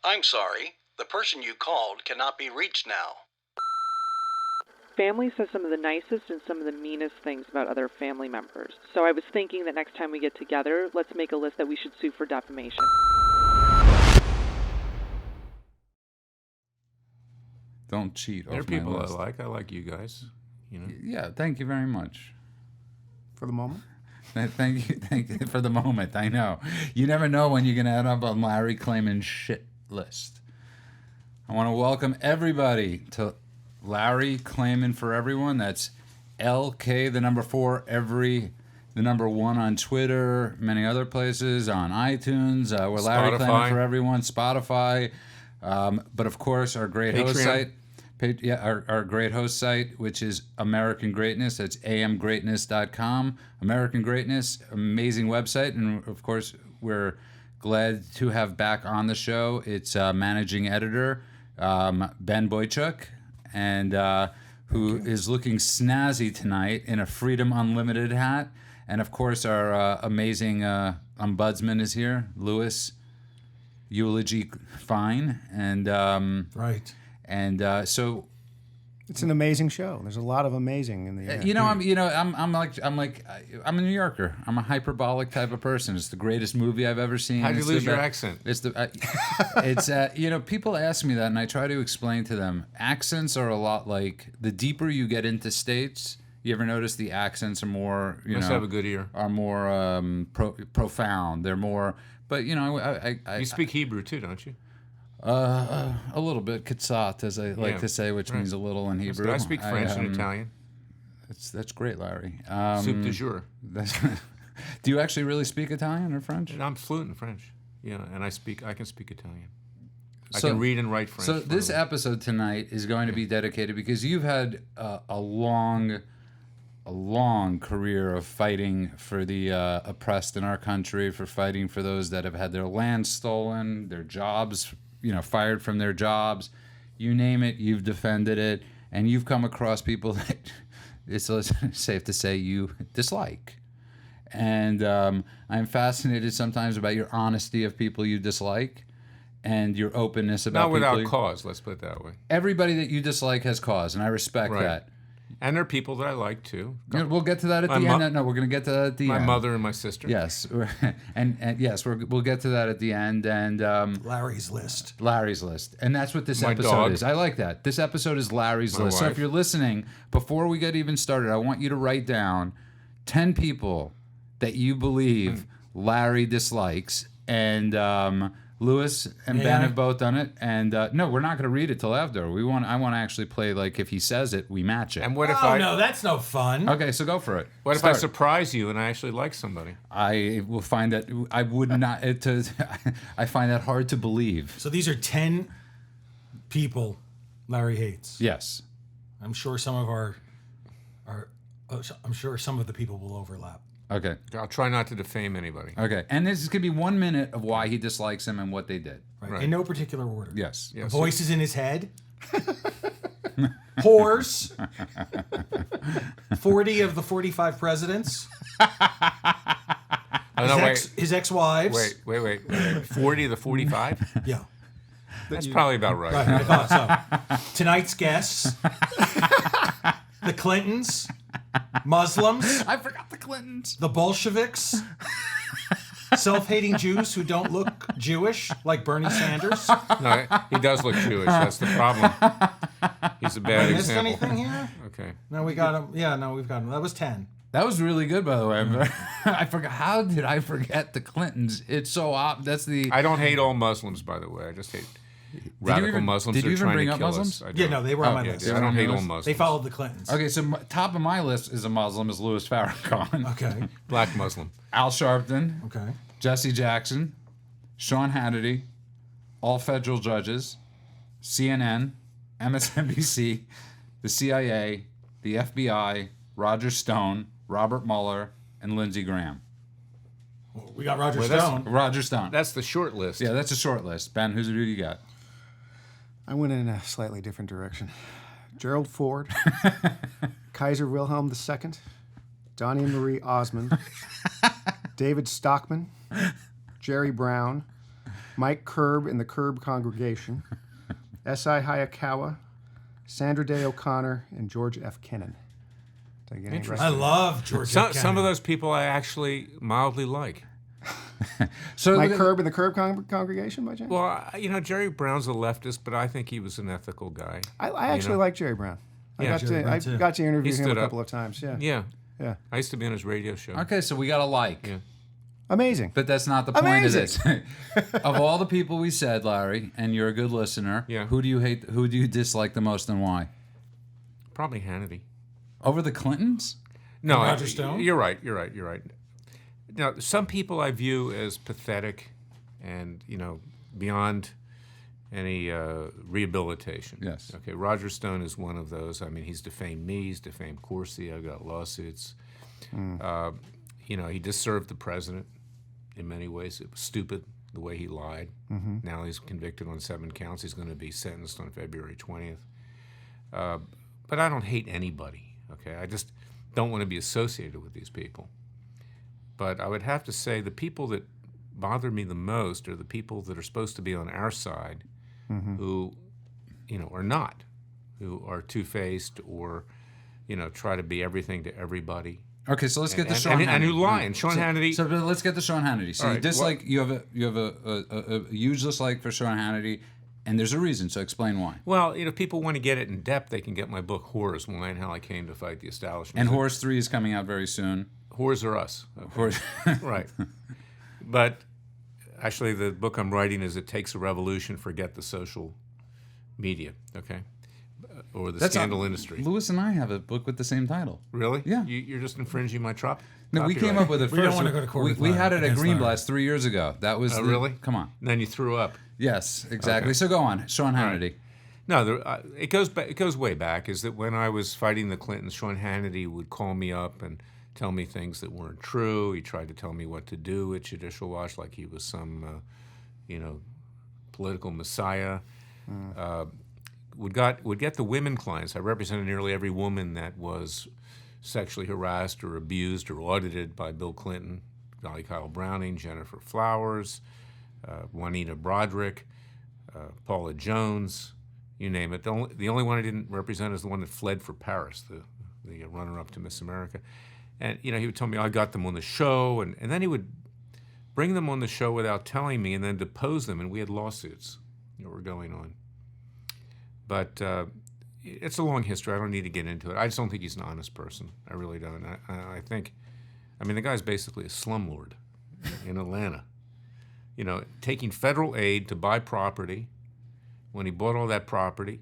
I'm sorry. The person you called cannot be reached now. Family says some of the nicest and some of the meanest things about other family members. So I was thinking that next time we get together, let's make a list that we should sue for defamation. Don't cheat. There are people I like. I like you guys. You know. Yeah, thank you very much. For the moment? Thank you for the moment. I know. You never know when you're going to end up on Larry Klayman's shit list. I want to welcome everybody to Larry Klayman for Everyone. That's LK, the number 4, the number 1 on Twitter, many other places, on iTunes. We're Larry Klayman for Everyone, Spotify. But of course, our great host site. Our great host site, which is American Greatness. That's amgreatness.com. American Greatness, amazing website. And of course, we're glad to have back on the show. It's managing editor, Ben Boychuk, and who is looking snazzy tonight in a Freedom Unlimited hat. And of course, our amazing ombudsman is here, Louis Eulogy Fine. And right. And so it's an amazing show. There's a lot of amazing in the air. I'm a New Yorker. I'm a hyperbolic type of person. It's the greatest movie I've ever seen. How'd you lose your accent? People ask me that, and I try to explain to them. Accents are a lot like the deeper you get into states. You ever notice the accents are more? Must have a good ear. Are more profound. They're more. But you speak Hebrew too, don't you? A little bit, Kitsat, as I like to say, which means a little in Hebrew. I speak French and Italian. That's great, Larry. Soup du jour. Do you actually really speak Italian or French? I'm fluent in French. Yeah, and I can spek Italian. I can read and write French. So this episode tonight is going to be dedicated because you've had a long career of fighting for the oppressed in our country, for fighting for those that have had their land stolen, their jobs fired from their jobs, you name it, you've defended it, and you've come across people that it's safe to say you dislike. And I'm fascinated sometimes about your honesty of people you dislike and your openness about people. Not without cause, let's put it that way. Everybody that you dislike has cause, and I respect that. And there are people that I like too. We'll get to that at the end. No, we're going to get to that at the end. My mother and my sister. Yes, and yes, we'll get to that at the end. And Larry's list, and that's what this episode is. I like that. This episode is Larry's list. Wife. So if you're listening, before we get even started, I want you to write down 10 people that you believe Larry dislikes, and Louis and Ben have both done it, and no, we're not going to read it till after. I want to actually play, like, if he says it, we match it. And what if no, that's no fun. Okay, so go for it. What if I surprise you and I actually like somebody? I will find that I would not. I find that hard to believe. So these are 10 people Larry hates. Yes, I'm sure some of I'm sure some of the people will overlap. Okay. I'll try not to defame anybody. Okay. And this is going to be 1 minute of why he dislikes them and what they did. Right. In no particular order. Yes. Voices in his head. Whores. 40 of the 45 presidents. His ex-wives. Wait. 40 of the 45? Yeah. That's probably about right. Right, I thought so. Tonight's guests. The Clintons. Muslims. I forgot the Clintons. The Bolsheviks. Self-hating Jews who don't look Jewish, like Bernie Sanders. No, he does look Jewish. That's the problem. He's a bad example. Missed anything here? Okay. No, we got him. Yeah, no, we've got him. That was 10. That was really good, by the way. I forgot. How did I forget the Clintons? It's so that's the. I don't hate all Muslims, by the way. I just hate radical Muslims. Did you even bring up Muslims? Yeah, no, they were on my list. I don't hate all Muslims. They followed the Clintons. Okay, so top of my list is a Muslim, is Louis Farrakhan. Okay. Black Muslim. Al Sharpton. Okay. Jesse Jackson. Sean Hannity. All federal judges. CNN. MSNBC. The CIA. The FBI. Roger Stone. Robert Mueller. And Lindsey Graham. Well, we got Roger Stone. Roger Stone. That's the short list. Yeah, that's a short list. Ben, who do you got? I went in a slightly different direction. Gerald Ford, Kaiser Wilhelm II, Donnie Marie Osmond, David Stockman, Jerry Brown, Mike Curb and the Curb Congregation, S.I. Hayakawa, Sandra Day O'Connor, and George F. Kennan. Did I get it right? I love George F. Kennan. Some of those people I actually mildly like. So Mike Curb and the Curb Congregation, by chance? Well, Jerry Brown's a leftist, but I think he was an ethical guy. I actually like Jerry Brown. Yeah, I got to interview He him a stood up. couple of times. Yeah. Yeah. I used to be on his radio show. Okay, so we got a like. Yeah. Amazing. But that's not the point of this. Amazing. Of all the people we said, Larry, and you're a good listener, Yeah. who do you hate? Who do you dislike the most, and why? Probably Hannity. Over the Clintons? No, Roger Stone? You're right. Now, some people I view as pathetic and, beyond any rehabilitation. Yes. Okay, Roger Stone is one of those. I mean, he's defamed me. He's defamed Corsi. I got lawsuits. He just served the president in many ways. It was stupid the way he lied. Now he's convicted on 7 counts. He's going to be sentenced on February 20th. But I don't hate anybody, okay? I just don't want to be associated with these people. But I would have to say the people that bother me the most are the people that are supposed to be on our side who, are not, who are two-faced or, try to be everything to everyody. Okay, so let's get to Sean Hannity. And who lie. And Sean Hannity. So let's get to Sean Hannity. So All you right, dislike you have a huge dislike for Sean Hannity, and there's a reason. So explain why. Well, if people want to get it in depth, they can get my book Whores: Why and How I Came to Fight the Establishment. And Horse 3 is coming out very soon. Whores are us. Okay? Horse. Right. But actually, the book I'm writing is It Takes a Revolution, Forget the Social Media, okay? Or the scandal industry. Lewis and I have a book with the same title. Really? Yeah. You're just infringing my No, we came up with it We first. don't want to go to court with we Larry, had it at against Green Larry. Blast 3 years ago. That was really? Come on. And then you threw up. Yes, exactly. Okay. So go on, Sean Hannity. No, it goes way back. Is that when I was fighting the Clintons, Sean Hannity would call me up and tell me things that weren't true. He tried to tell me what to do at Judicial Watch, like he was some, political messiah. Would get the women clients. I represented nearly every woman that was sexually harassed or abused or audited by Bill Clinton, Dolly Kyle Browning, Jennifer Flowers, Juanita Broderick, Paula Jones, you name it. The only one I didn't represent is the one that fled for Paris, the runner-up to Miss America. And, he would tell me, I got them on the show, and then he would bring them on the show without telling me and then depose them, and we had lawsuits that were going on. But it's a long history. I don't need to get into it. I just don't think he's an honest person. I really don't. I think, the guy's basically a slumlord in Atlanta. Taking federal aid to buy property. When he bought all that property,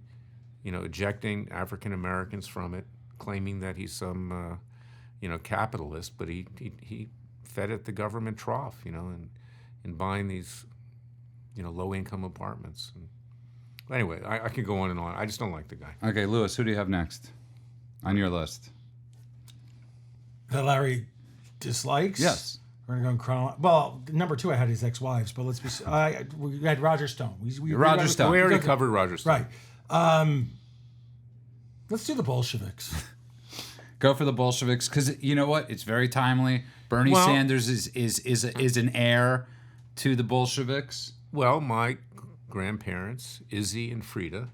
ejecting African Americans from it, claiming that he's some, capitalist, but he fed at the government trough, and buying these, low-income apartments. And anyway, I could go on and on. I just don't like the guy. Okay, Lewis, who do you have next on your list? That Larry dislikes? Yes. We're going to go in chronological. Well, number 2 I had his ex-wives, but let's be... we had Roger Stone. Roger Stone. We already covered Roger Stone. Right. Let's do the Bolsheviks. Go for the Bolsheviks, because you know what? It's very timely. Bernie Sanders is an heir to the Bolsheviks. Well, my grandparents, Izzy and Frida,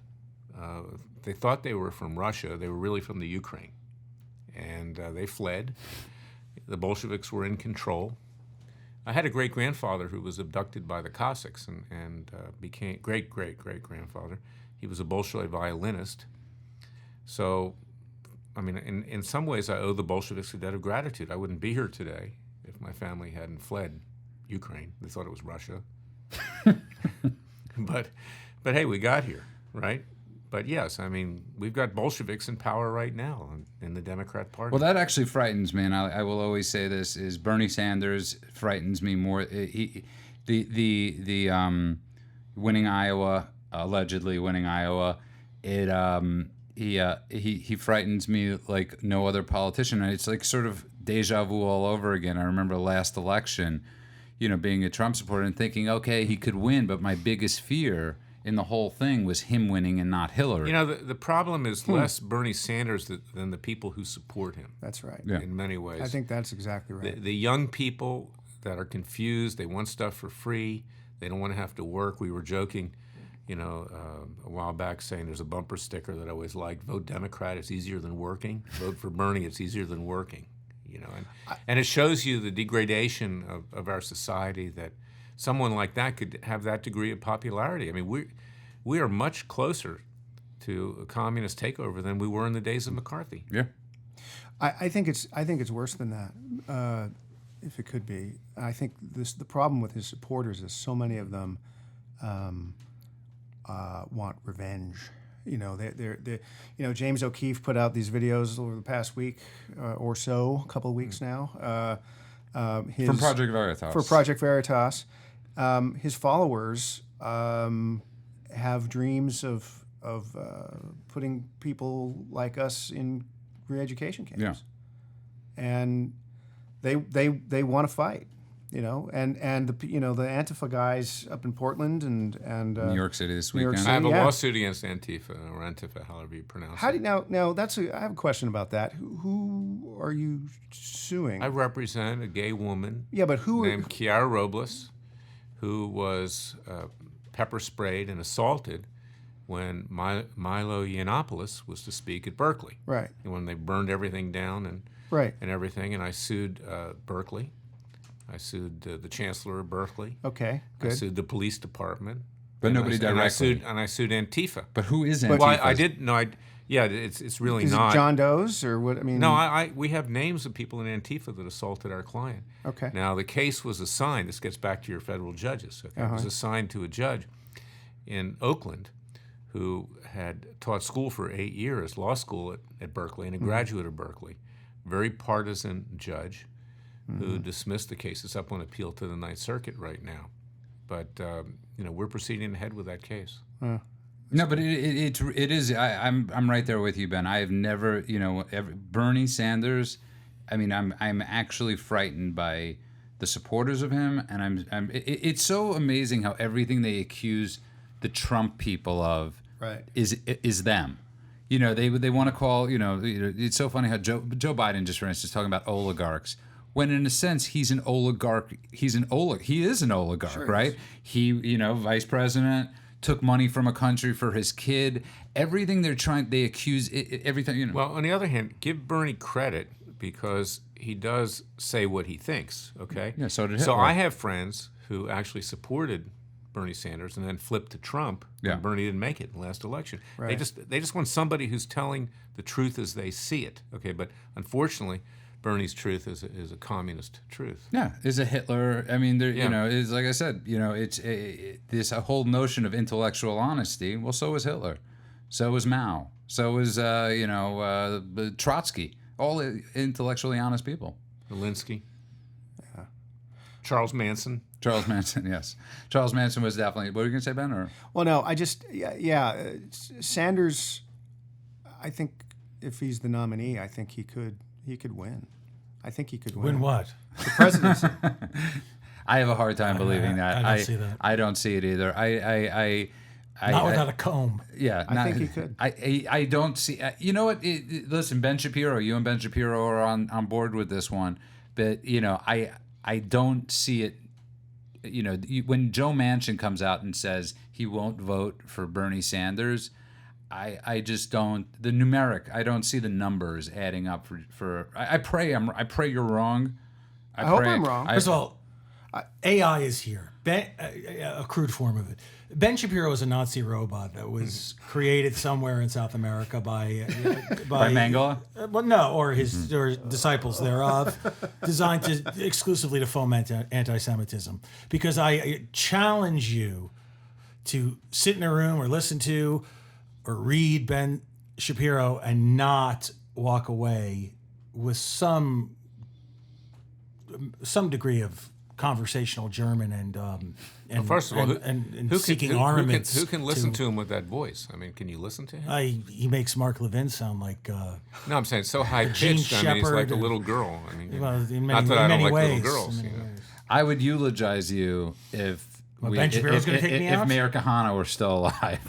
they thought they were from Russia. They were really from the Ukraine. And they fled. The Bolsheviks were in control. I had a great-grandfather who was abducted by the Cossacks and became great-great-great-grandfather. He was a Bolshoi violinist. So, in some ways, I owe the Bolsheviks a debt of gratitude. I wouldn't be here today if my family hadn't fled Ukraine. They thought it was Russia. But hey, we got here, right? But yes, we've got Bolsheviks in power right now in the Democrat Party. Well, that actually frightens me, and I will always say this: is Bernie Sanders frightens me more. The winning Iowa, allegedly winning Iowa, he frightens me like no other politician. It's like sort of deja vu all over again. I remember last election, being a Trump supporter and thinking, okay, he could win, but my biggest fear in the whole thing was him winning and not Hillary. The problem is less Bernie Sanders than the people who support him. That's right. Yeah. In many ways. I think that's exactly right. The young people that are confused, they want stuff for free. They don't want to have to work. We were joking, a while back saying there's a bumper sticker that I always liked: vote Democrat, it's easier than working. Vote for Bernie, it's easier than working. And it shows you the degradation of our society that someone like that could have that degree of popularity. I mean, we are much closer to a communist takeover than we were in the days of McCarthy. Yeah. I think it's worse than that, if it could be. I think the problem with his supporters is so many of them want revenge. James O'Keefe put out these videos over the past week or so, a couple of weeks now. From Project Veritas. For Project Veritas, his followers have dreams of putting people like us in re-education camps. Yeah. And they want to fight. And the Antifa guys up in Portland and New York City this New York weekend. City. I have a Yeah. lawsuit against Antifa, or Antifa, however you pronounce How do it. now? I have a question about that. Who are you suing? I represent a gay woman Yeah, but who? named Kiara Robles, who was pepper sprayed and assaulted when Milo Yiannopoulos was to speak at Berkeley. Right. And when they burned everything down and Right. everything, and I sued Berkeley. I sued the chancellor of Berkeley. Okay. I Good. sued the police department. But And nobody and I directly. sued Antifa. But who is Antifa? Well, I did no. It's really Is not. it John Doe's or what? I mean. No, we have names of people in Antifa that assaulted our client. Okay. Now, the case was assigned. This gets back to your federal judges. Okay? It was assigned to a judge in Oakland who had taught school for 8 years, law school at Berkeley, and a graduate of Berkeley. Very partisan judge who dismissed the case. It's up on appeal to the Ninth Circuit right now. But, we're proceeding ahead with that case. No, but it is. I'm right there with you, Ben. I have never, Bernie Sanders. I mean, I'm actually frightened by the supporters of him, and it's so amazing how everything they accuse the Trump people of Right. is them. They want to call. It's so funny how Joe Biden, just for instance, talking about oligarchs. When in a sense he's an oligarch. He is an oligarch, Sure right? He, vice president, took money from a country for his kid. Everything they accuse everything. Well, on the other hand, give Bernie credit because he does say what he thinks, okay? Yeah, so did So Hitler. I have friends who actually supported Bernie Sanders and then flipped to Trump Yeah. when Bernie didn't make it in the last election. Right. They just want somebody who's telling the truth as they see it, okay? But unfortunately, Bernie's truth is a communist truth. Yeah, is a Hitler. I mean, Yeah. it's like I said, it's this whole notion of intellectual honesty. Well, so was Hitler, so was Mao, so was Trotsky. All intellectually honest people. Zelensky. Charles Manson. Charles Manson, yes. Charles Manson was definitely. What were you gonna say, Ben? Or Well, no. Sanders. I think if he's the nominee, I think he could win. I think he could win. Win what? The presidency. I have a hard time believing that. I don't see that. I don't see it either. Not without a comb. Yeah, I think he could. I don't see. You know what? Listen, Ben Shapiro. You and Ben Shapiro are on board with this one, but I don't see it. When Joe Manchin comes out and says he won't vote for Bernie Sanders, I just don't. The numeric. I don't see the numbers adding up for. I pray you're wrong. I hope I'm wrong. First of all, AI is here. A crude form of it. Ben Shapiro is a Nazi robot that was created somewhere in South America by Mangala? Well, no, or his or disciples thereof, designed exclusively to foment anti-Semitism. Because I challenge you to sit in a room or listen to or read Ben Shapiro and not walk away with some degree of conversational German and Well, first of all, and seeking armaments. Who can listen to him with that voice? I mean, can you listen to him? He makes Mark Levin sound like No, I'm saying so high Gene pitched. I mean, he's like Shepherd a and- little girl. I mean, well, in not many, that I in don't many like ways. little girls. in many You know. ways. I would eulogize you if Ben Shapiro's gonna take me if out? Mayor Kahana were still alive,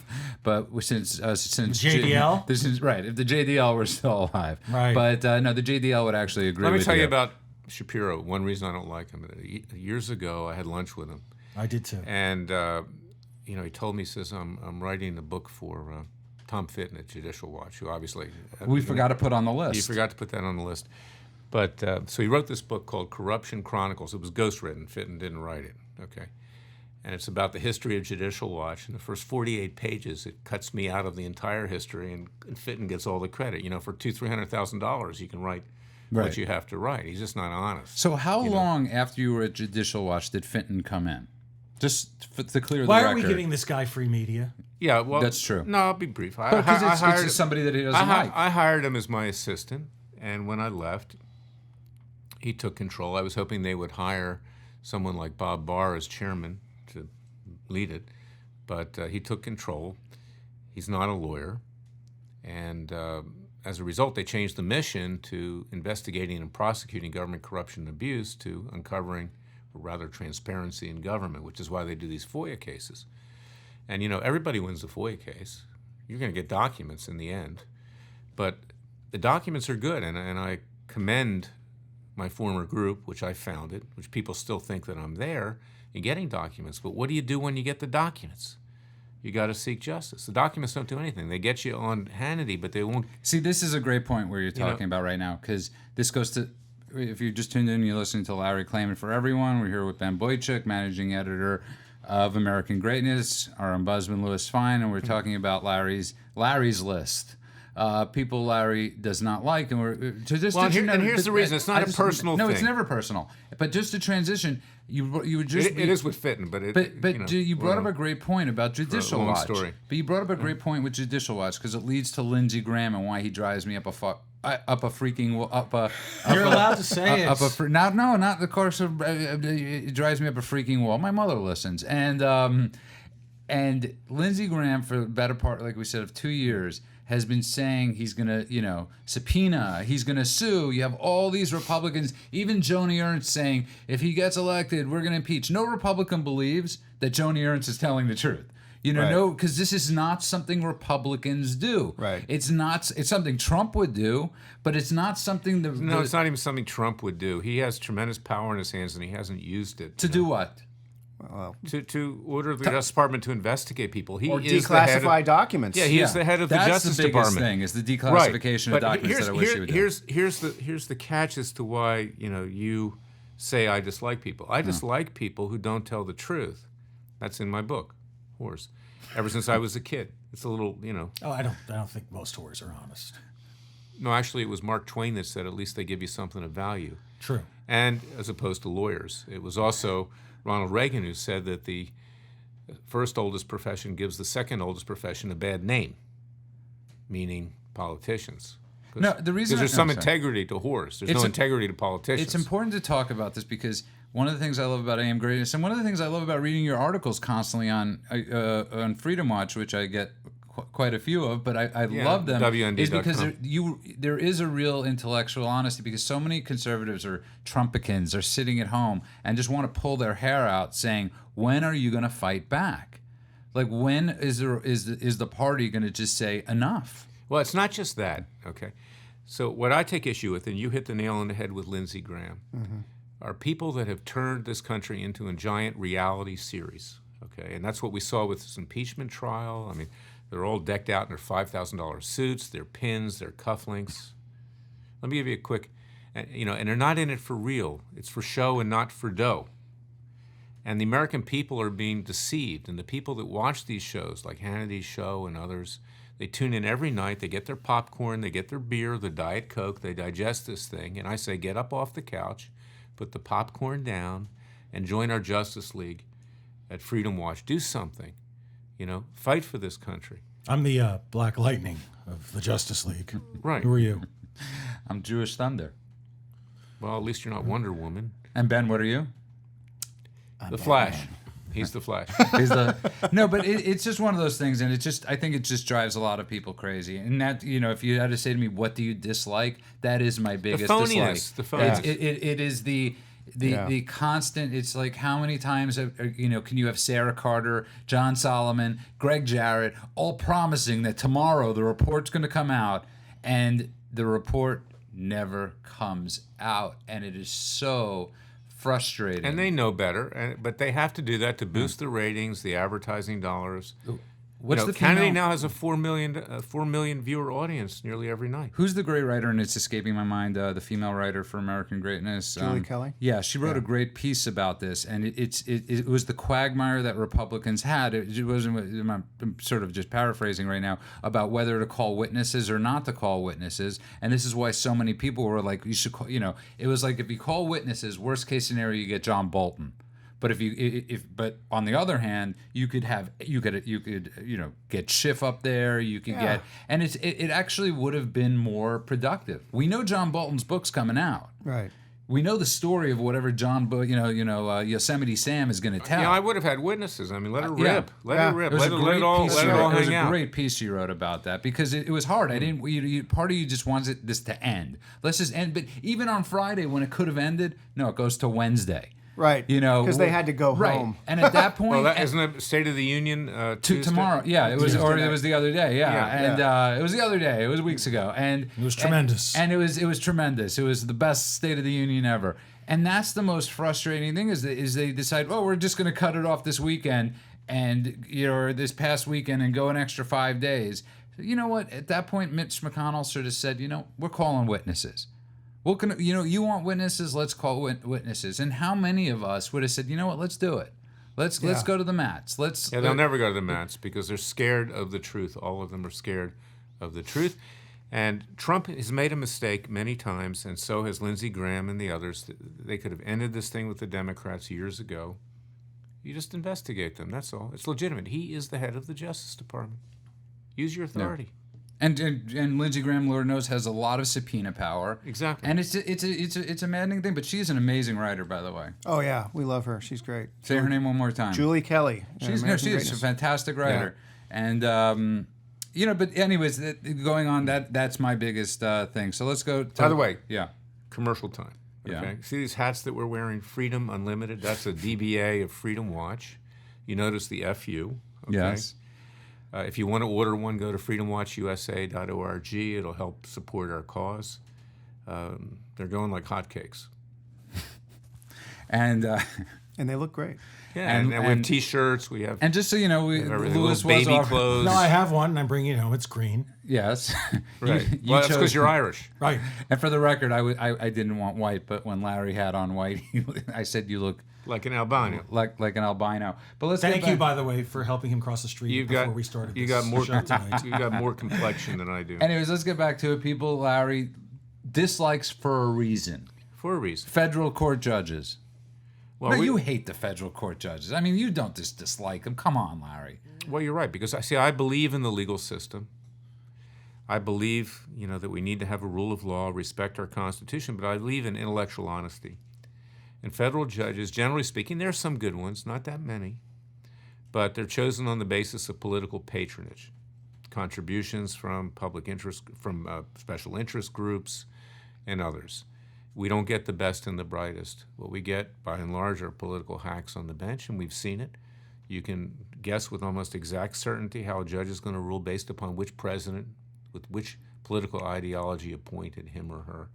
but since JDL? this is right. If the JDL were still alive, Right. But no, the JDL would actually agree. Let me with tell you about Shapiro. One reason I don't like him. Years ago, I had lunch with him, I did too. And he told me, he says, I'm writing a book for Tom Fitton at Judicial Watch, who obviously We forgot to put on the list. You forgot to put that on the list. But so he wrote this book called Corruption Chronicles. It was ghostwritten. Fitton didn't write it. Okay. And it's about the history of Judicial Watch. In the first 48 pages, it cuts me out of the entire history, and Fitton gets all the credit. For $200,000-$300,000, you can write what you have to write. He's just not honest. So how long after you were at Judicial Watch did Fitton come in? Just to clear the Why record. are we giving this guy free media? Yeah, well, That's true. No, I'll be brief. Because it's just somebody that he doesn't like. I hired him as my assistant, and when I left, he took control. I was hoping they would hire someone like Bob Barr as chairman to lead it, but he took control. He's not a lawyer, and as a result, they changed the mission to investigating and prosecuting government corruption and abuse to uncovering, or rather, transparency in government, which is why they do these FOIA cases. And everybody wins a FOIA case. You're going to get documents in the end, but the documents are good, and I commend my former group, which I founded, which people still think that I'm there, in getting documents. But what do you do when you get the documents? You got to seek justice. The documents don't do anything. They get you on Hannity, but they won't. See, this is a great point where you're talking about right now, because this goes to, if you just tuned in, you're listening to Larry Klayman for Everyone. We're here with Ben Boychuk, managing editor of American Greatness, our ombudsman Louis Fine, and we're talking about Larry's list. People Larry does not like, and here's the reason: it's not a personal thing. No, it's never personal. But just to transition, you would just it is with Fitton, but you brought up a great point about Judicial long Watch. Story. But you brought up a great point with Judicial Watch because it leads to Lindsey Graham and why he drives me up a freaking You're allowed to say it. No, not the course of it drives me up a freaking wall. My mother listens, and Lindsey Graham for the better part, like we said, of 2 years has been saying he's going to, subpoena, he's going to sue. You have all these Republicans, even Joni Ernst saying, if he gets elected, we're going to impeach. No Republican believes that Joni Ernst is telling the truth. No, because this is not something Republicans do. Right. It's something Trump would do, but it's not something that... No, it's not even something Trump would do. He has tremendous power in his hands, and he hasn't used it. To do what? To order the Justice Department to investigate people. He or is declassify documents. Yeah, he is the head of the Justice Department. That's the biggest Department. thing, is the declassification of But documents that I wish he would do. Here's the catch as to why you say I dislike people. I dislike people who don't tell the truth. That's in my book, Horse. Ever since I was a kid. It's a little, Oh, I don't think most whores are honest. No, actually, it was Mark Twain that said at least they give you something of value. True. And as opposed to lawyers. It was also Ronald Reagan who said that the first oldest profession gives the second oldest profession a bad name, meaning politicians. No, the reason because there's some integrity to whores. There's no integrity to politicians. It's important to talk about this because one of the things I love about AM Greatness, and one of the things I love about reading your articles constantly on Freedom Watch, which I get quite a few of, but I love them, WND.com. is because there is a real intellectual honesty, because so many conservatives or Trumpicans are sitting at home and just want to pull their hair out saying, when are you going to fight back? Like, when is the party going to just say enough? Well, it's not just that, okay? So what I take issue with, and you hit the nail on the head with Lindsey Graham, are people that have turned this country into a giant reality series, okay? And that's what we saw with this impeachment trial. I mean, they're all decked out in their $5,000 suits, their pins, their cufflinks. Let me give you a quick, and they're not in it for real. It's for show and not for dough. And the American people are being deceived. And the people that watch these shows, like Hannity's show and others, they tune in every night, they get their popcorn, they get their beer, the Diet Coke, they digest this thing. And I say, get up off the couch, put the popcorn down, and join our Justice League at Freedom Watch. Do something. Fight for this country. I'm the Black Lightning of the Justice League. Right. Who are you? I'm Jewish Thunder. Well, at least you're not Wonder Woman. And Ben, what are you? The Flash. He's the Flash. No, but it's just one of those things, and I think it just drives a lot of people crazy. And that, if you had to say to me, what do you dislike? That is my biggest dislike. The phoniness. It is the constant. It's like, how many times can you have Sarah Carter, John Solomon, Greg Jarrett all promising that tomorrow the report's going to come out, and the report never comes out, and it is so frustrating. And they know better, but they have to do that to boost the ratings, the advertising dollars. What's the Hannity female- now has a 4 million viewer audience nearly every night. Who's the great writer, and it's escaping my mind, the female writer for American Greatness? Julie Kelly? Yeah, she wrote a great piece about this, and it was the quagmire that Republicans had. It wasn't, I'm sort of just paraphrasing right now, about whether to call witnesses or not to call witnesses, and this is why so many people were like, you should call, it was like, if you call witnesses, worst case scenario, you get John Bolton. But but on the other hand, you could get Schiff up there. You could get, and it actually would have been more productive. We know John Bolton's book's coming out. Right. We know the story of whatever Yosemite Sam is going to tell. Yeah, I would have had witnesses. I mean, let her yeah. rip. Let her rip. It was Let a it great all piece. hang It was a out. great piece you wrote about that, because it was hard. I didn't. Part of you just wants this to end. Let's just end. But even on Friday, when it could have ended, no, it goes to Wednesday. Right. Because they had to go right. home. And at that point, Well, isn't it State of the Union Tuesday? tomorrow? Yeah, it was, or it was the other day. Yeah, Yeah. and it was the other day. It was weeks ago, and It was tremendous. And it was tremendous. It was the best State of the Union ever. And that's the most frustrating thing is they decide, well, we're just going to cut it off this weekend, and or this past weekend, and go an extra 5 days. You know what? At that point, Mitch McConnell sort of said, we're calling witnesses. What can you want witnesses? Let's call witnesses. And how many of us would have said, you know what? Let's do it. Let's go to the mats. They'll never go to the mats because they're scared of the truth. All of them are scared of the truth. And Trump has made a mistake many times, and so has Lindsey Graham and the others. They could have ended this thing with the Democrats years ago. You just investigate them. That's all. It's legitimate. He is the head of the Justice Department. Use your authority. Yeah. And Lindsey Graham, Lord knows, has a lot of subpoena power. Exactly. And it's a maddening thing, but she's an amazing writer, by the way. Oh yeah, we love her. She's great. Say her name one more time. Julie Kelly. She's a fantastic writer. Yeah. And but anyways, going on, that's my biggest thing. So let's go. By the way, yeah, commercial time. Okay. Yeah. See these hats that we're wearing? Freedom Unlimited. That's a DBA of Freedom Watch. You notice the FU. Okay? Yes. If you want to order one, go to freedomwatchusa.org. It'll help support our cause. They're going like hotcakes. And they look great. Yeah, and we have T-shirts. We have, and just so you know, Louis was baby off. clothes. No, I have one, and I'm bringing it home. It's green. Yes, right. You Well, that's chose- because you're Irish. Right. And for the record, I didn't want white, but when Larry had on white, I said you look Like an albino. like an albino. But let's get Thank back. you, by the way, for helping him cross the street before we started. You this got more. show tonight. You got more complexion than I do. Anyways, let's get back to it. People, Larry dislikes for a reason. For a reason. Federal court judges. Well, You hate the federal court judges. I mean, you don't just dislike them. Come on, Larry. Well, you're right, because I believe in the legal system. I believe, that we need to have a rule of law, respect our Constitution, but I believe in intellectual honesty. And federal judges, generally speaking, there are some good ones, not that many, but they're chosen on the basis of political patronage, contributions from public interest, from special interest groups, and others. We don't get the best and the brightest. What we get, by and large, are political hacks on the bench, and we've seen it. You can guess with almost exact certainty how a judge is going to rule based upon which president, with which political ideology appointed him or her.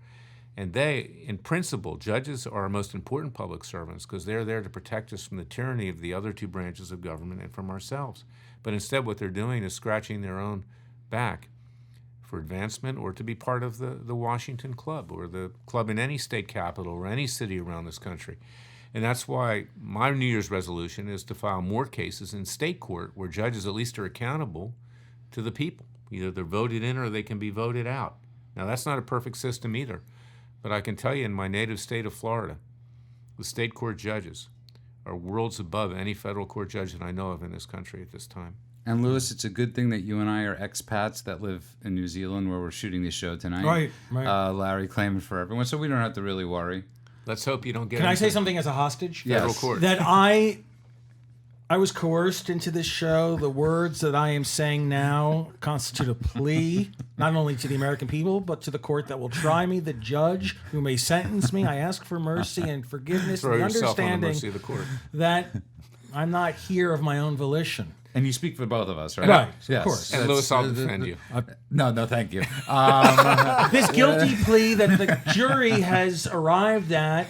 And they, in principle, judges are our most important public servants because they're there to protect us from the tyranny of the other two branches of government and from ourselves. But instead, what they're doing is scratching their own back for advancement or to be part of the Washington Club or the club in any state capital or any city around this country. And that's why my New Year's resolution is to file more cases in state court where judges at least are accountable to the people. Either they're voted in or they can be voted out. Now, that's not a perfect system either. But I can tell you in my native state of Florida, the state court judges are worlds above any federal court judge that I know of in this country at this time. And Louis, it's a good thing that you and I are expats that live in New Zealand where we're shooting this show tonight. Right. Larry claiming for everyone, so we don't have to really worry. Let's hope you don't get Can I say into something as a hostage? federal Yes. court. That I was coerced into this show. The words that I am saying now constitute a plea, not only to the American people, but to the court that will try me, the judge who may sentence me. I ask for mercy and forgiveness, Throw and the yourself on the understanding mercy of the court. that I'm not here of my own volition. And you speak for both of us, right? Right, of Yes. course. And Louis, I'll defend you. No, thank you. This guilty plea that the jury has arrived at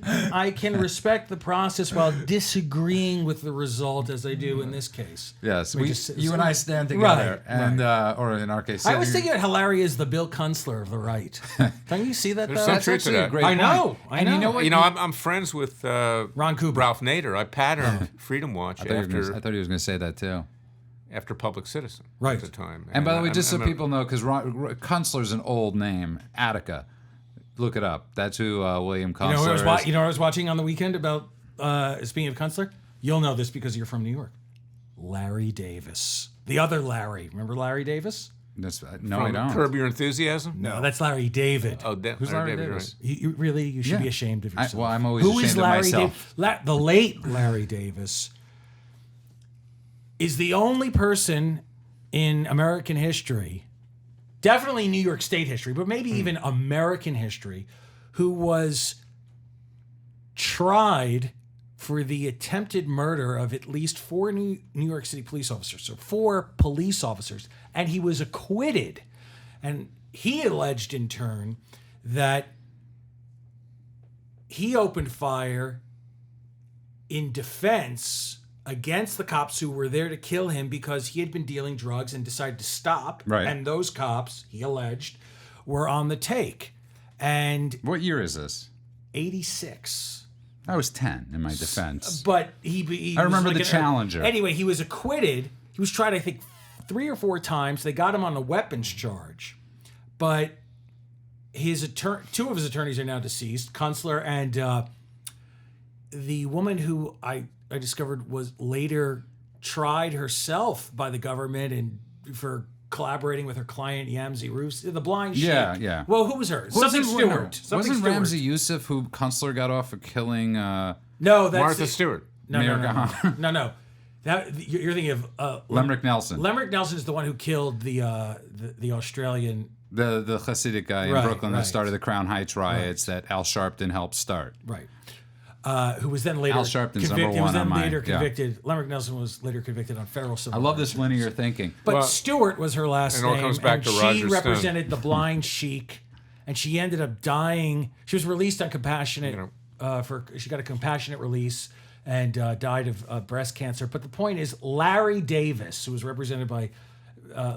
I can respect the process while disagreeing with the result, as I do in this case. Yes, Just- you and I stand together, Right, and or in our case, I was thinking that Hilaria is the Bill Kunstler of the right. Don't you see that? There's though? some that's truth to actually a that. great I point. know. I And know. you know what? You know, I'm friends with Ron Kuber. Ralph Nader. I patterned Freedom Watch I thought he was going to say that too. after Public Citizen Right. at the time. And by the way, I'm- just so I'm a- people know, because Kunstler's an old name, Attica. Look it up. That's who William Kunstler You know, is. you know what I was watching on the weekend about, speaking of Kunstler? You'll know this because you're from New York. Larry Davis. The other Larry. Remember Larry Davis? No, I from don't. Curb Your Enthusiasm? No, that's Larry David. Oh, Who's Larry Davis? You should Yeah. be ashamed of yourself. Well, I'm always Who is ashamed of Larry myself. The late Larry Davis is the only person in American history, definitely New York State history, but maybe even American history, who was tried for the attempted murder of at least 4 New York City police officers. So 4 police officers. And he was acquitted. And he alleged in turn that he opened fire in defense against the cops who were there to kill him because he had been dealing drugs and decided to stop. Right. And those cops, he alleged, were on the take. And What year is this? 86. I was 10 in my defense. But he I remember was the Challenger. Anyway, he was acquitted. He was tried, I think, 3 or 4 times. They got him on a weapons charge. But his 2 of his attorneys are now deceased, Kunstler and the woman who I discovered was later tried herself by the government and for collaborating with her client Yamzi Roos, the blind sheep. Yeah. Well, who was her? Something Stewart. Something Wasn't Stewart. Ramsey Youssef who Kunstler got off for killing No, that's Martha Stewart. No, Mayor no, no, Gahan? no. That you're thinking of Lemrick Nelson? Lemrick Nelson is the one who killed the Australian. The Hasidic guy in Right, Brooklyn that right. started the Crown Heights riots that Al Sharpton helped start. Right. Who was then later Al Sharpton's number convicted. He was one then on mine, later yeah. convicted. Lemrick Nelson was later convicted on federal civil. I love rights. this linear thinking. But Well, Stewart was her last and it all name, comes back and to she Roger Stone. represented the blind sheik, and she ended up dying. She was released on compassionate. She got a compassionate release and died of breast cancer. But the point is, Larry Davis, who was represented by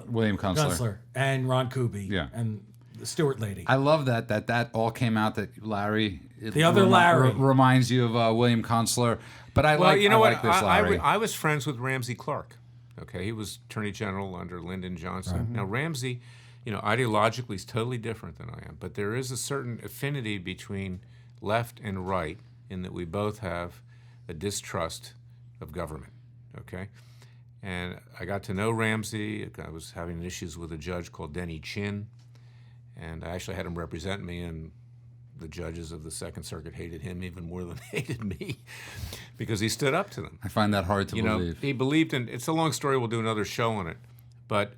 William Kunstler and Ron Kuby, Yeah. and the Stewart lady. I love that all came out that Larry. The other Larry. reminds you of William Kunstler. But I Well, like you know I what? like this Larry. I was friends with Ramsey Clark. Okay, he was Attorney General under Lyndon Johnson. Now Ramsey, ideologically is totally different than I am, but there is a certain affinity between left and right in that we both have a distrust of government. Okay, and I got to know Ramsey. I was having issues with a judge called Denny Chin, and I actually had him represent me, and the judges of the Second Circuit hated him even more than they hated me because he stood up to them. I find that hard to You know, believe. he believed in, it's a long story, we'll do another show on it, but,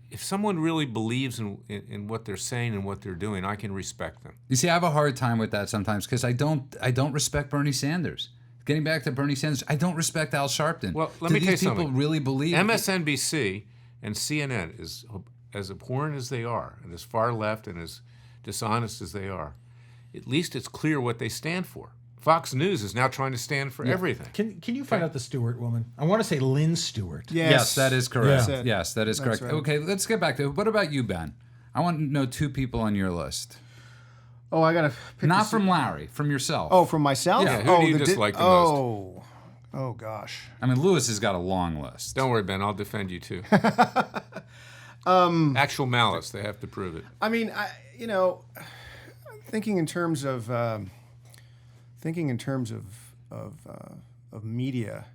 if someone really believes in what they're saying and what they're doing, I can respect them. You see, I have a hard time with that sometimes because I don't respect Bernie Sanders. Getting back to Bernie Sanders, I don't respect Al Sharpton. Well, let Do me tell you these people something. really believe MSNBC and CNN, is as abhorrent as they are, and as far left and as dishonest as they are, at least it's clear what they stand for. Fox News is now trying to stand for everything. Can you find out the Stewart woman? I want to say Lynn Stewart. Yes, that is correct. Yeah. Yes, that is correct. right. Okay, let's get back to what about you, Ben? I want to know 2 people on your list. Oh, I gotta pick Not this- from Larry, from yourself. Oh, from myself. Yeah, who do you dislike the most? Oh gosh. I mean, Lewis has got a long list. Don't worry, Ben, I'll defend you too. Actual malice, they have to prove it. I mean, thinking in terms of media.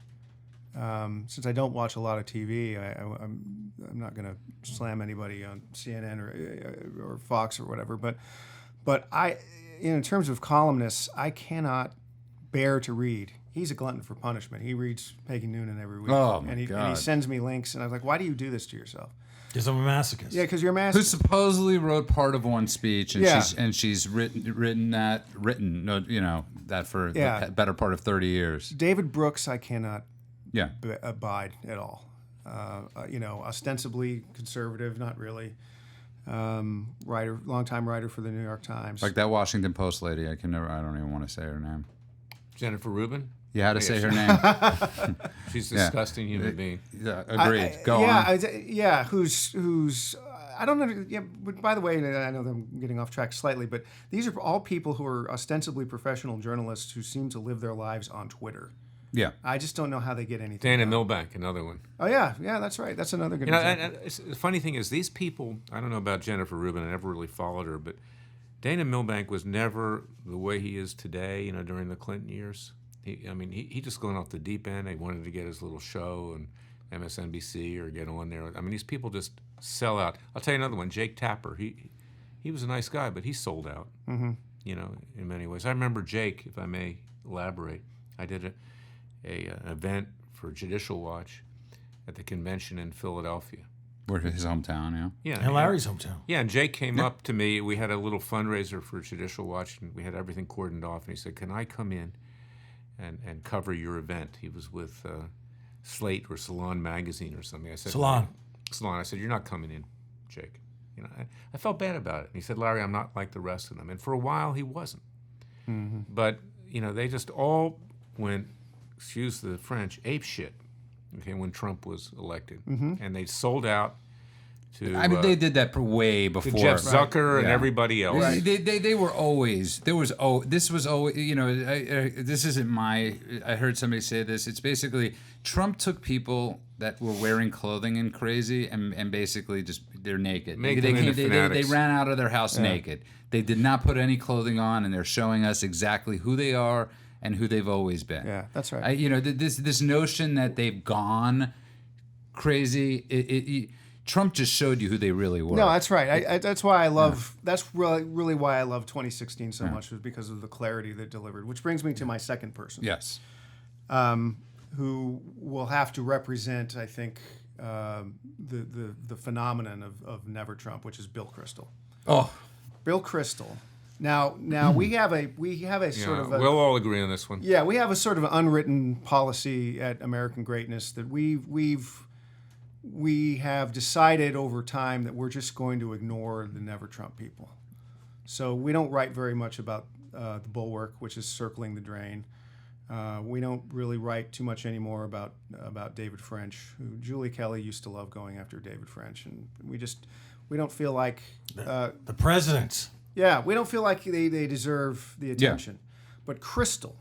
Since I don't watch a lot of TV, I'm not going to slam anybody on CNN or Fox or whatever. But in terms of columnists, I cannot bear to read. He's a glutton for punishment. He reads Peggy Noonan every week, Oh, my and he God. sends me links, and I was like, "Why do you do this to yourself?" Because I'm a masochist. Yeah, because you're a Who master. supposedly wrote part of one speech, and Yeah. she's written that for Yeah. the better part of 30 years. David Brooks, I cannot Yeah. abide at all. Ostensibly conservative, not really. longtime writer for the New York Times. Like that Washington Post lady. I don't even want to say her name. Jennifer Rubin. You had to say her name. She's a disgusting human being. Yeah, agreed. Go on. Who's I don't know. Yeah, but by the way, I know that I'm getting off track slightly, but these are all people who are ostensibly professional journalists who seem to live their lives on Twitter. Yeah. I just don't know how they get anything. Dana done. Milbank, another one. Oh yeah, that's right. That's another good. And the funny thing is, these people. I don't know about Jennifer Rubin. I never really followed her, but Dana Milbank was never the way he is today. During the Clinton years. He just going off the deep end. He wanted to get his little show and MSNBC or get on there. These people just sell out. I'll tell you another one. Jake Tapper. He was a nice guy, but he sold out. Mm-hmm. In many ways. I remember Jake, if I may elaborate. I did an event for Judicial Watch at the convention in Philadelphia. Where his hometown, yeah. And Larry's hometown. Yeah, and Jake came up to me. We had a little fundraiser for Judicial Watch, and we had everything cordoned off. And he said, "Can I come in and cover your event?" He was with Slate or Salon Magazine or something. I said, Salon. I said, "You're not coming in, Jake." I felt bad about it. And he said, "Larry, I'm not like the rest of them." And for a while, he wasn't. Mm-hmm. But they just all went, excuse the French, ape shit. Okay, when Trump was elected, and they sold out to. They did that way before. To Jeff Zucker and everybody else. Right. They were always this was always this isn't my. I heard somebody say this. It's basically Trump took people that were wearing clothing and crazy and basically just they're naked. They ran out of their house naked. They did not put any clothing on, and they're showing us exactly who they are and who they've always been. Yeah, that's right. This notion that they've gone crazy. Trump just showed you who they really were. No, that's right. That's why I love. That's really why I love 2016 so much, was because of the clarity that delivered. Which brings me to my second person. Yes. Who will have to represent, I think, the phenomenon of Never Trump, which is Bill Kristol. Oh, Bill Kristol. Now we have a sort of we'll all agree on this one. Yeah, we have a sort of unwritten policy at American Greatness that we have decided over time that we're just going to ignore the Never Trump people. So we don't write very much about the Bulwark, which is circling the drain. We don't really write too much anymore about David French, who Julie Kelly used to love going after David French, and we don't feel like the presidents. Yeah, we don't feel like they deserve the attention. Yeah. But Kristol.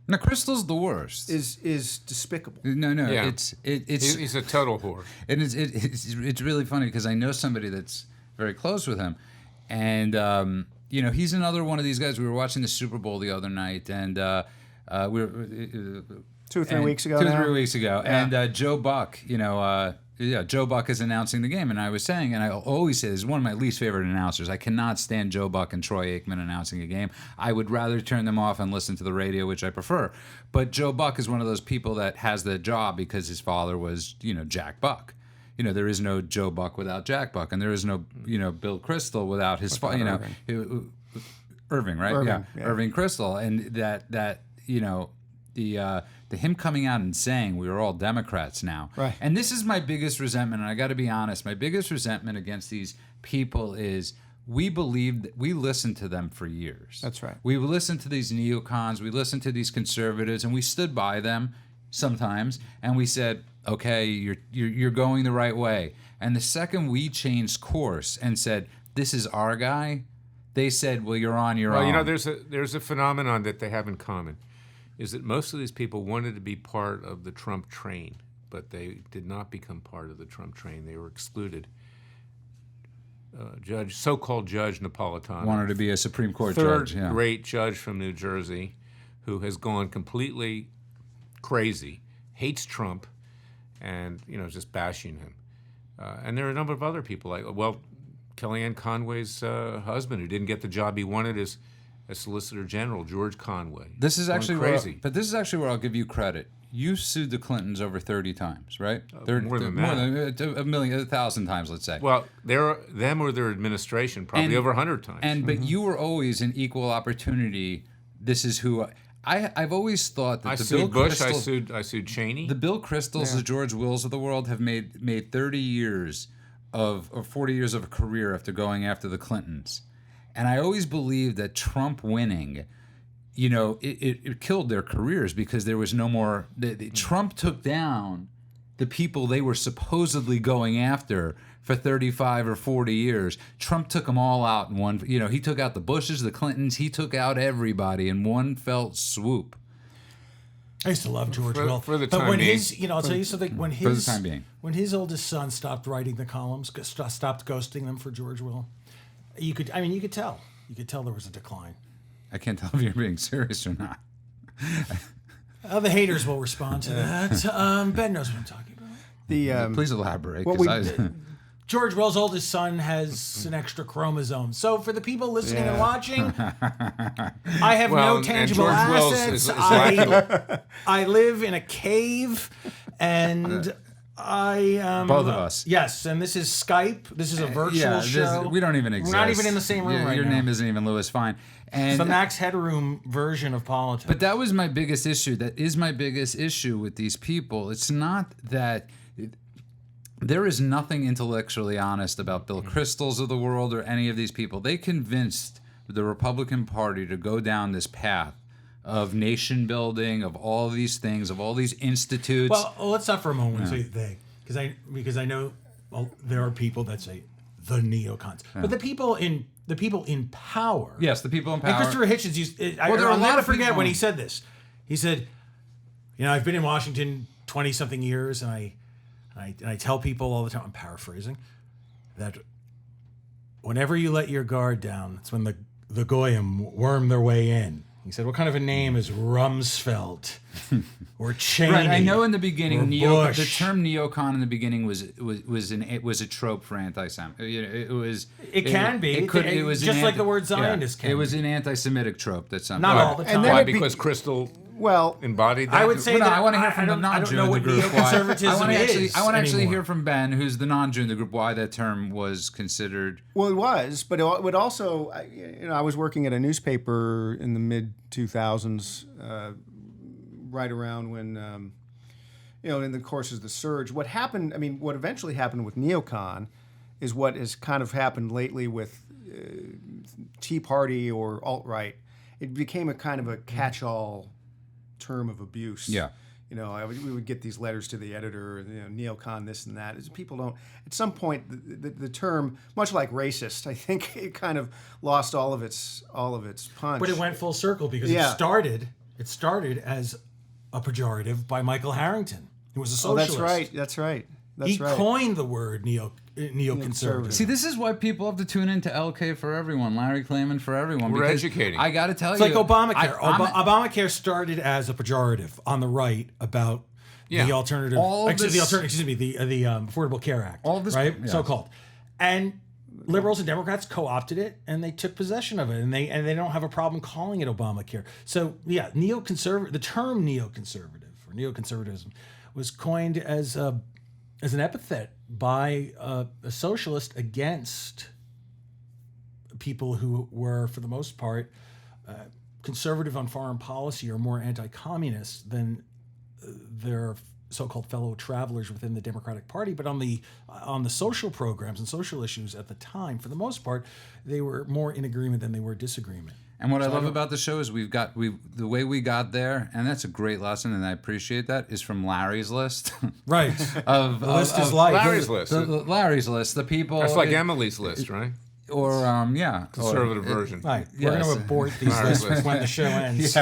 No, Kristol's the worst. Is despicable. No, yeah. It's he's a total whore. And it's really funny because I know somebody that's very close with him, and he's another one of these guys. We were watching the Super Bowl the other night, and we were 2 or 3 weeks ago. 2 or 3 weeks ago, yeah. And Joe Buck, Joe Buck is announcing the game, and I was saying, and I always say this is one of my least favorite announcers. I cannot stand Joe Buck and Troy Aikman announcing a game. I would rather turn them off and listen to the radio, which I prefer. But Joe Buck is one of those people that has the job because his father was, Jack Buck. There is no Joe Buck without Jack Buck, and there is no, Bill Kristol without his father. Irving, right? Irving, yeah, Irving Kristol, and that the him coming out and saying we are all Democrats now. Right. And this is my biggest resentment, and I got to be honest, my biggest resentment against these people is we listened to them for years. That's right. We listened to these neocons, we listened to these conservatives, and we stood by them sometimes, and we said, okay, you're going the right way. And the second we changed course and said, this is our guy, they said, well, you're on your own. Well, there's a phenomenon that they have in common. Is that most of these people wanted to be part of the Trump train, but they did not become part of the Trump train. They were excluded. So-called Judge Napolitano wanted to be a Supreme Court third judge. Yeah. Great judge from New Jersey, who has gone completely crazy, hates Trump, and just bashing him. And there are a number of other people Kellyanne Conway's husband, who didn't get the job he wanted, is as Solicitor General, George Conway. This is actually crazy. But this is actually where I'll give you credit. You sued the Clintons over 30 times, right? More than that. 1,000 times, let's say. Well, them or their administration, probably over 100 times. But you were always an equal opportunity. This is who I've always thought that I the sued Bill Bush. Kristol, I sued Cheney. the Bill Kristols, the George Wills of the world have made 30 years or 40 years of a career after going after the Clintons. And I always believed that Trump winning, it killed their careers because there was no more. Trump took down the people they were supposedly going after for 35 or 40 years. Trump took them all out in one. He took out the Bushes, the Clintons. He took out everybody in one felt swoop. I used to love George Will. For the but time when being. I'll tell you something. When For the time being. When his oldest son stopped writing the columns, stopped ghosting them for George Will, you could tell. You could tell there was a decline. I can't tell if you're being serious or not. The haters will respond to that. Ben knows what I'm talking about. Please elaborate. what 'Cause we- George Will's oldest son has an extra chromosome. So for the people listening and watching, I have no tangible and George Wells assets. is lactose. I live in a cave, and I both of us. Yes, and this is Skype. This is a virtual show. We don't even exist. We're not even in the same room right Your now. name isn't even Louis Fine. And It's the Max Headroom version of politics. But that was my biggest issue. That is my biggest issue with these people. It's not that there is nothing intellectually honest about Bill Kristol's of the world or any of these people. They convinced the Republican Party to go down this path of nation building, of all these things, of all these institutes. Well, let's stop for a moment when we say they, because I know there are people that say the neocons, but the people in power. Yes, the people in power. And Christopher Hitchens used. there are a I'll lot never of forget people- when he said this. He said, I've been in Washington 20-something years, and I tell people all the time, I'm paraphrasing, that whenever you let your guard down, it's when the Goyim worm their way in. He said, what kind of a name is Rumsfeld or Cheney? Right, I know in the beginning, or the Bush? term neocon in the beginning was a trope for anti-Semitism. It can be. It was just an like the word Zionist can It was be. an anti-Semitic trope that some. Not all the time. And then Why? it be- Because Crystal Well, embodied that? I would say Well, no, that I want to hear from the I don't non-Jew know in the what group. neoconservatism I want to actually anymore. hear from Ben, who's the non-Jew in the group, why that term was considered. well, it was, but it would also, I was working at a newspaper in the mid 2000s, right around when, in the course of the surge. What happened? I mean, what eventually happened with neocon is what has kind of happened lately with Tea Party or alt-right. It became a kind of a catch-all term of abuse. Yeah. We would get these letters to the editor, neocon, this and that. As people don't. At some point, the term, much like racist, I think it kind of lost all of its punch. But it went full circle because Yeah. it started as a pejorative by Michael Harrington, who was a Oh, socialist. that's right. He coined the word neoconservative. See, this is why people have to tune into LK for everyone, Larry Klayman for everyone. We're because educating. I got to tell It's you, like Obamacare. I'm- Obamacare started as a pejorative on the right about the alternative. All the this- Affordable Care Act. All this- right, yeah. so called, and liberals and Democrats co-opted it and they took possession of it and they don't have a problem calling it Obamacare. So yeah, the term neoconservative or neoconservatism was coined as an epithet by a socialist against people who were, for the most part, conservative on foreign policy or more anti-communist than their so-called fellow travelers within the Democratic Party. But on the social programs and social issues at the time, for the most part, they were more in agreement than they were disagreement. And what I love about the show is the way we got there, and that's a great lesson, and I appreciate that, is from Larry's list. Right. of The list is of light. Larry's list. Larry's list. The people. That's like Emily's list, right? Or yeah, Conservative version. Right. We're Yes. going to abort these Larry's lists list. when the show ends.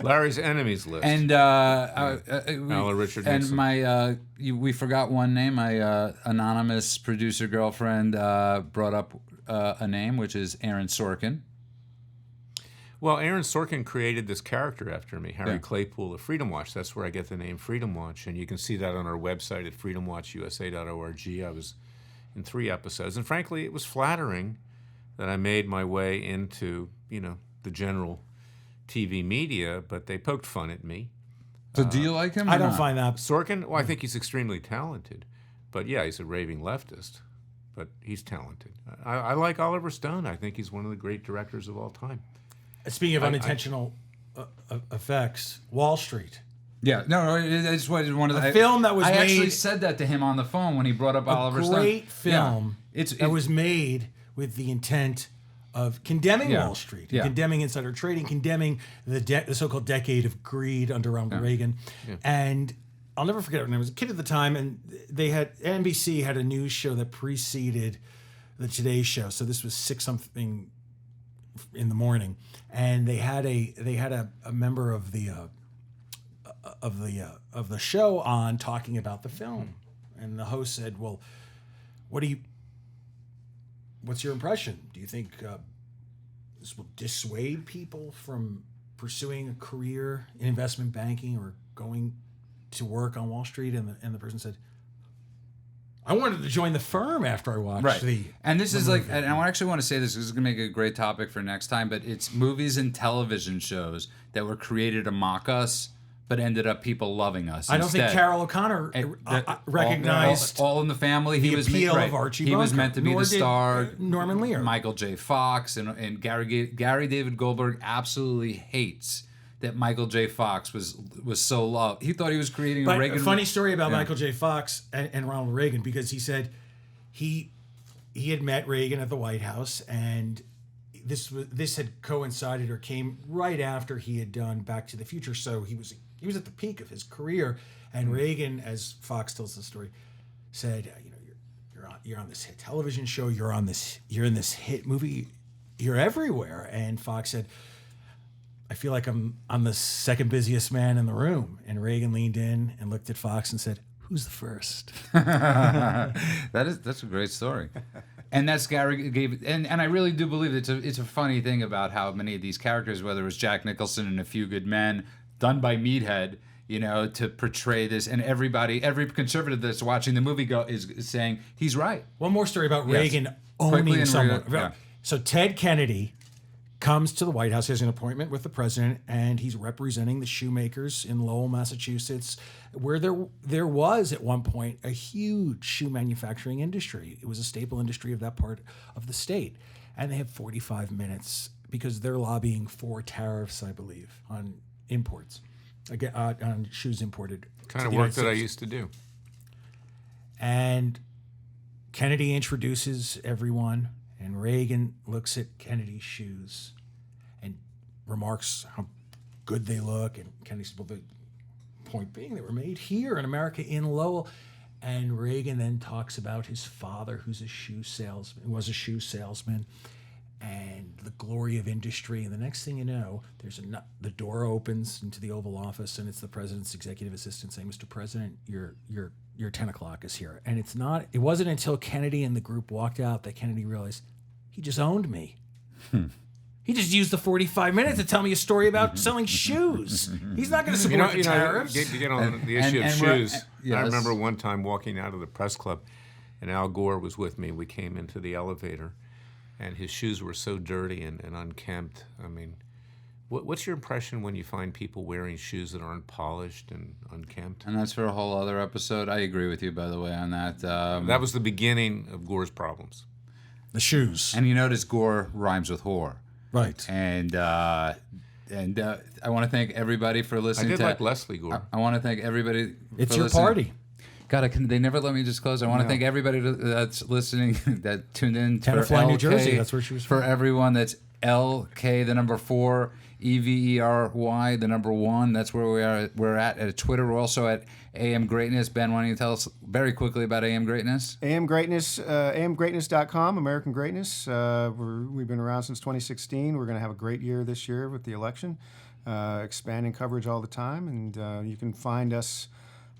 Larry's enemies list. And Richard and Nixon. my we forgot one name. My anonymous producer girlfriend brought up a name, which is Aaron Sorkin. Well, Aaron Sorkin created this character after me, Harry Yeah. Claypool of Freedom Watch. That's where I get the name Freedom Watch, and you can see that on our website at freedomwatchusa.org. I was in 3 episodes, and frankly, it was flattering that I made my way into, the general TV media, but they poked fun at me. So do you like him? I or don't not? find that. Sorkin, well, I think he's extremely talented, but yeah, he's a raving leftist, but he's talented. I like Oliver Stone. I think he's one of the great directors of all time. Speaking of unintentional effects, Wall Street. Yeah, no, it's one of the film that was I actually made- said that to him on the phone when he brought up Oliver Stone. Great film that was made with the intent of condemning Wall Street, condemning insider trading, condemning the so-called decade of greed under Ronald Reagan. Yeah. And I'll never forget it. When I was a kid at the time, and NBC had a news show that preceded the Today Show. So this was 6-something in the morning, and they had a member of the show on talking about the film, and the host said, "Well, what's your impression? Do you think this will dissuade people from pursuing a career in investment banking or going to work on Wall Street?" And the person said, "I wanted to join the firm after I watched the." And this is like, and I actually want to say this is going to make a great topic for next time, but it's movies and television shows that were created to mock us, but ended up people loving us. I don't think Carol O'Connor recognized All in the Family. The appeal of Archie Bunker. He was meant to be the star. Norman Lear, Michael J. Fox, and Gary David Goldberg absolutely hates that Michael J. Fox was so loved. He thought he was creating a Reagan. A funny story about Michael J. Fox and Ronald Reagan, because he said he had met Reagan at the White House, and this had coincided or came right after he had done Back to the Future. So he was at the peak of his career, and Reagan, as Fox tells the story, said, you're on this hit television show, you're in this hit movie, you're everywhere. And Fox said, "I feel like I'm the second busiest man in the room." And Reagan leaned in and looked at Fox and said, "Who's the first?" That's a great story. And that's Gary gave, and I really do believe it's a funny thing about how many of these characters, whether it was Jack Nicholson in A Few Good Men, done by Meathead, to portray this, and every conservative that's watching the movie is saying he's right. One more story about Reagan owning someone. Yeah. So Ted Kennedy comes to the White House. He has an appointment with the president, and he's representing the shoemakers in Lowell, Massachusetts, where there was at one point a huge shoe manufacturing industry. It was a staple industry of that part of the state. And they have 45 minutes because they're lobbying for tariffs, I believe, on imports, on shoes imported. Kind of work that I used to do. And Kennedy introduces everyone, and Reagan looks at Kennedy's shoes and remarks how good they look. And Kennedy says, "Well, the point being, they were made here in America, in Lowell." And Reagan then talks about his father, who was a shoe salesman, and the glory of industry. And the next thing you know, the door opens into the Oval Office, and it's the president's executive assistant saying, "Mr. President, your 10 o'clock is here." And it wasn't until Kennedy and the group walked out that Kennedy realized he just owned me. He just used the 45 minutes to tell me a story about selling shoes. He's not going to support the tariffs. To get on the issue of shoes, yes. I remember one time walking out of the press club, and Al Gore was with me. We came into the elevator, and his shoes were so dirty and unkempt. I mean, what's your impression when you find people wearing shoes that aren't polished and unkempt? And that's for a whole other episode. I agree with you, by the way, on that. That was the beginning of Gore's problems. The shoes. And you notice Gore rhymes with whore. Right. And I want to thank everybody for listening. I did like Leslie Gore. I want to thank everybody It's for your listening. party. God, they never let me disclose. I want to thank everybody that's listening, that tuned in. Tenafly, for New LK, Jersey. That's where she was for from. everyone that's LK, the number 4, EVERY, the number 1. That's where we're at Twitter. We're also at AM Greatness. Ben, why don't you tell us very quickly about AM Greatness? AM Greatness, amgreatness.com, American Greatness. We've been around since 2016. We're going to have a great year this year with the election, expanding coverage all the time. And you can find us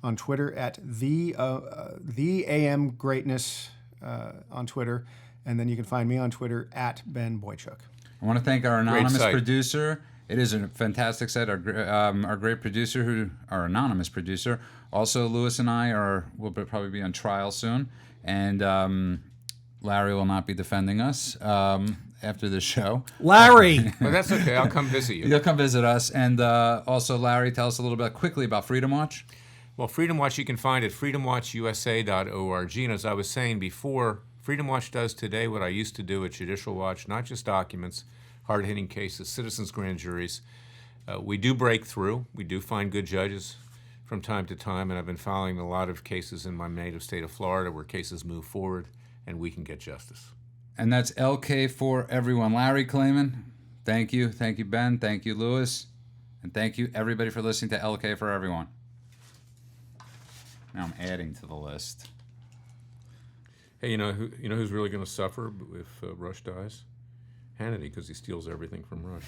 on Twitter at the AM Greatness on Twitter. And then you can find me on Twitter at Ben Boychuk. I want to thank our anonymous site. producer. It is a fantastic site. Our great producer, our anonymous producer. Also, Lewis and I will probably be on trial soon, and Larry will not be defending us after the show. Larry! Well, that's okay. I'll come visit you. You'll come visit us, and also Larry, tell us a little bit quickly about Freedom Watch. Well, Freedom Watch you can find at freedomwatchusa.org. And as I was saying before, Freedom Watch does today what I used to do at Judicial Watch, not just documents, hard-hitting cases, citizens' grand juries. We do break through. We do find good judges, from time to time, and I've been following a lot of cases in my native state of Florida where cases move forward and we can get justice. And that's LK for everyone. Larry Klayman, thank you. Thank you, Ben. Thank you, Lewis. And thank you, everybody, for listening to LK for everyone. Now I'm adding to the list. Hey, you know who's really going to suffer if Rush dies? Hannity, because he steals everything from Rush.